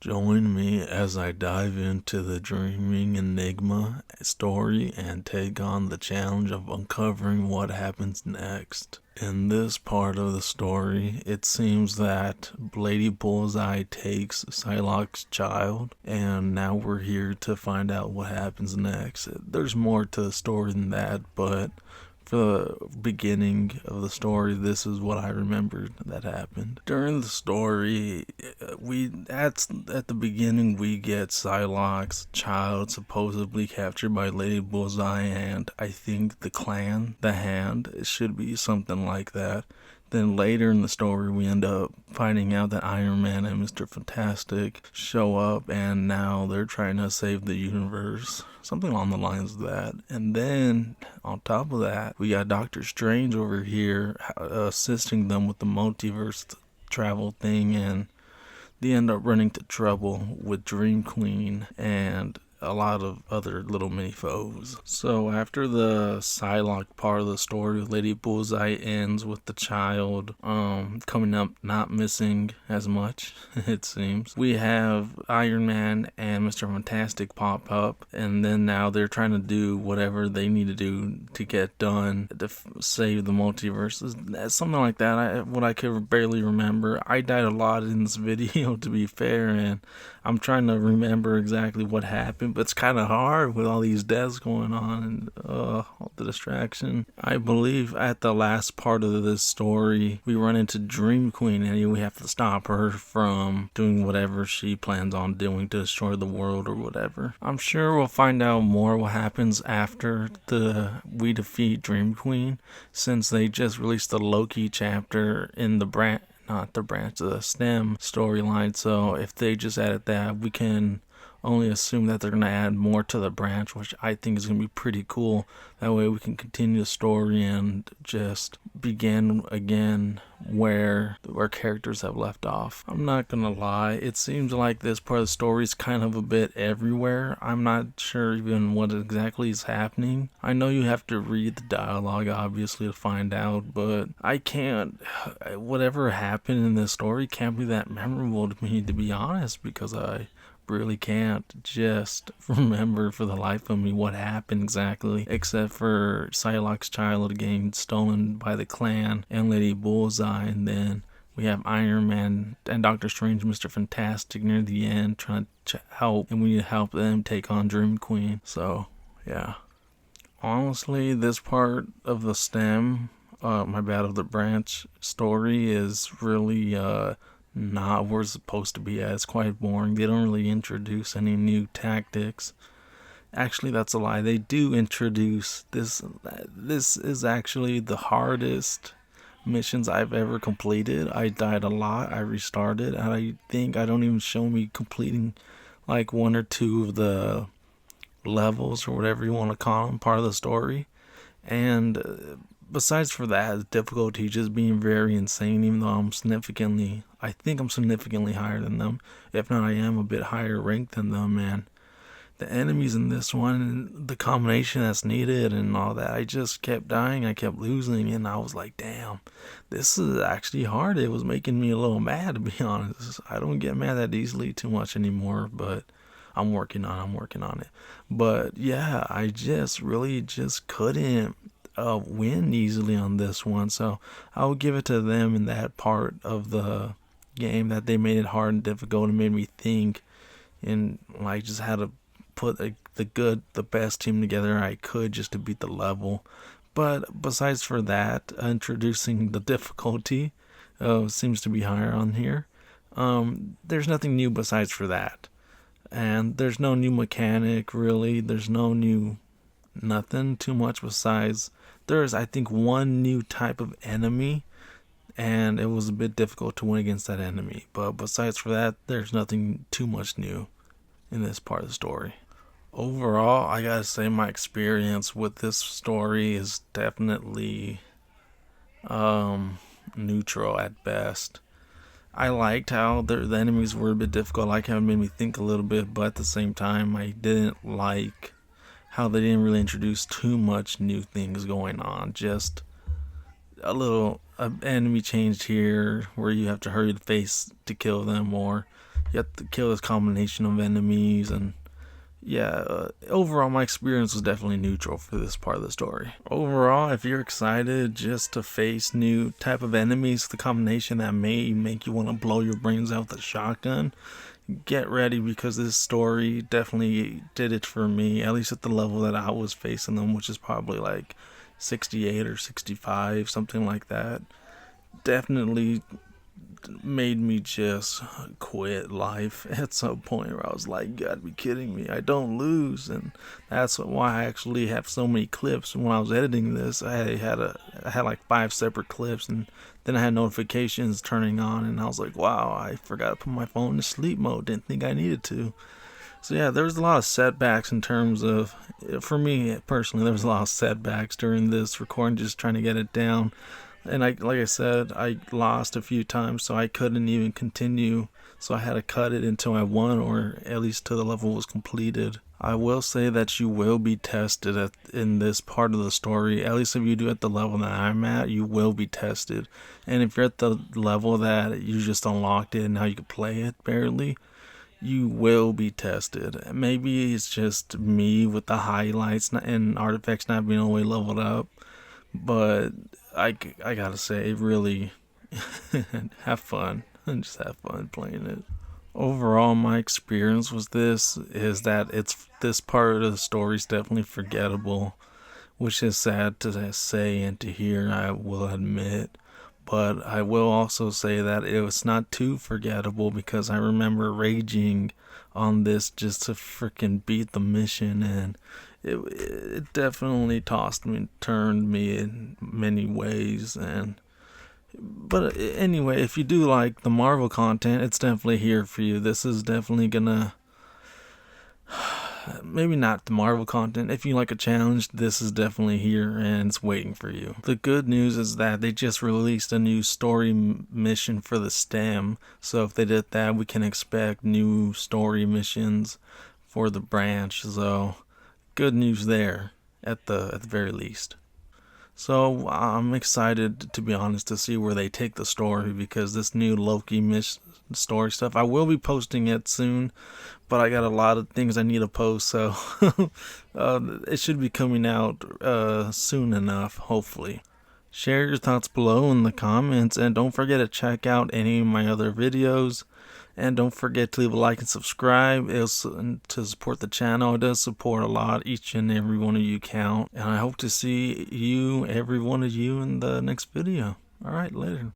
Join me as I dive into the Dreaming Enigma story and take on the challenge of uncovering what happens next. In this part of the story, it seems that Lady Bullseye takes Psylocke's child, and now we're here to find out what happens next. There's more to the story than that, but for the beginning of the story, this is what I remembered that happened. During the story, we at the beginning we get Psylocke's child supposedly captured by Lady Bullseye and I think the clan, the Hand. It should be something like that. Then later in the story, we end up finding out that Iron Man and Mr. Fantastic show up, and now they're trying to save the universe. Something along the lines of that. And then, on top of that, we got Doctor Strange over here assisting them with the multiverse travel thing, and they end up running into trouble with Dream Queen and a lot of other little mini foes. So after the Psylocke part of the story, Lady Bullseye ends with the child coming up not missing as much, it seems. We have Iron Man and Mr. Fantastic pop up, and then now they're trying to do whatever they need to do to get done to save the multiverse. Something like that. What I could barely remember. I died a lot in this video, to be fair, and I'm trying to remember exactly what happened, but it's kind of hard with all these deaths going on and all the distraction. I believe at the last part of this story, we run into Dream Queen and we have to stop her from doing whatever she plans on doing to destroy the world or whatever. I'm sure we'll find out more what happens after we defeat Dream Queen, since they just released the Loki chapter in the the STEM storyline. So if they just added that, we can only assume that they're going to add more to the branch, which I think is going to be pretty cool. That way we can continue the story and just begin again where our characters have left off. I'm not going to lie, it seems like this part of the story is kind of a bit everywhere. I'm not sure even what exactly is happening. I know you have to read the dialogue, obviously, to find out, but I can't. Whatever happened in this story can't be that memorable to me, to be honest, because I really can't just remember for the life of me what happened exactly, except for Psylocke's child getting stolen by the clan and Lady Bullseye, and then we have Iron Man and Doctor Strange, Mr. Fantastic near the end trying to help, and we need to help them take on Dream Queen. So yeah, honestly, this part of the of the branch story is really not where it's supposed to be at. It's quite boring. They don't really introduce any new tactics. Actually, that's a lie. They do introduce this. This is actually the hardest missions I've ever completed. I died a lot. I restarted, and I think I don't even show me completing like one or two of the levels or whatever you want to call them, part of the story. And besides for that, the difficulty just being very insane, even though I think I'm significantly higher than them. If not, I am a bit higher ranked than them, and the enemies in this one, the combination that's needed and all that, I just kept dying, I kept losing, and I was like, damn, this is actually hard. It was making me a little mad, to be honest. I don't get mad that easily too much anymore, but I'm working on it. But yeah, I just really just couldn't win easily on this one, so I would give it to them in that part of the game, that they made it hard and difficult and made me think and like just had to put the best team together I could just to beat the level. But besides for that, introducing the difficulty seems to be higher on here. There's nothing new besides for that, and there's no new mechanic really. There's no new nothing too much besides there's, I think, one new type of enemy, and it was a bit difficult to win against that enemy. But besides for that, there's nothing too much new in this part of the story. Overall, I gotta say my experience with this story is definitely neutral at best. I liked how the enemies were a bit difficult. I like how it made me think a little bit, but at the same time, I didn't like how they didn't really introduce too much new things going on. Just a little enemy changed here where you have to hurry the face to kill them, or you have to kill this combination of enemies, and yeah, overall my experience was definitely neutral for this part of the story. Overall, if you're excited just to face new type of enemies, the combination that may make you want to blow your brains out with a shotgun, get ready, because this story definitely did it for me, at least at the level that I was facing them, which is probably like 68 or 65, something like that. Definitely made me just quit life at some point where I was like, you gotta be kidding me, I don't lose. And that's why I actually have so many clips. When I was editing this, I had like 5 separate clips, and then I had notifications turning on, and I was like, wow, I forgot to put my phone in sleep mode, didn't think I needed to. So yeah, there was a lot of setbacks in terms of, for me personally, there was a lot of setbacks during this recording, just trying to get it down. And like I said, I lost a few times, so I couldn't even continue. So I had to cut it until I won, or at least till the level was completed. I will say that you will be tested in this part of the story. At least if you do at the level that I'm at, you will be tested. And if you're at the level that you just unlocked it and now you can play it barely, you will be tested. Maybe it's just me with the highlights and artifacts not being all the way leveled up, but I gotta say, really have fun and just have fun playing it. Overall, my experience was is that this part of the story is definitely forgettable, which is sad to say and to hear, I will admit. But I will also say that it was not too forgettable, because I remember raging on this just to freaking beat the mission, and it definitely tossed me, turned me in many ways. But anyway, if you do like the Marvel content, it's definitely here for you. This is definitely gonna, maybe not the Marvel content. If you like a challenge, this is definitely here and it's waiting for you. The good news is that they just released a new story mission for the STEM. So if they did that, we can expect new story missions for the branch. So good news there at the very least. So I'm excited, to be honest, to see where they take the story, because this new Loki story stuff, I will be posting it soon, but I got a lot of things I need to post, so it should be coming out soon enough, hopefully. Share your thoughts below in the comments, and don't forget to check out any of my other videos. And don't forget to leave a like and subscribe. To support the channel. It does support a lot. Each and every one of you count. And I hope to see you, every one of you, in the next video. Alright, later.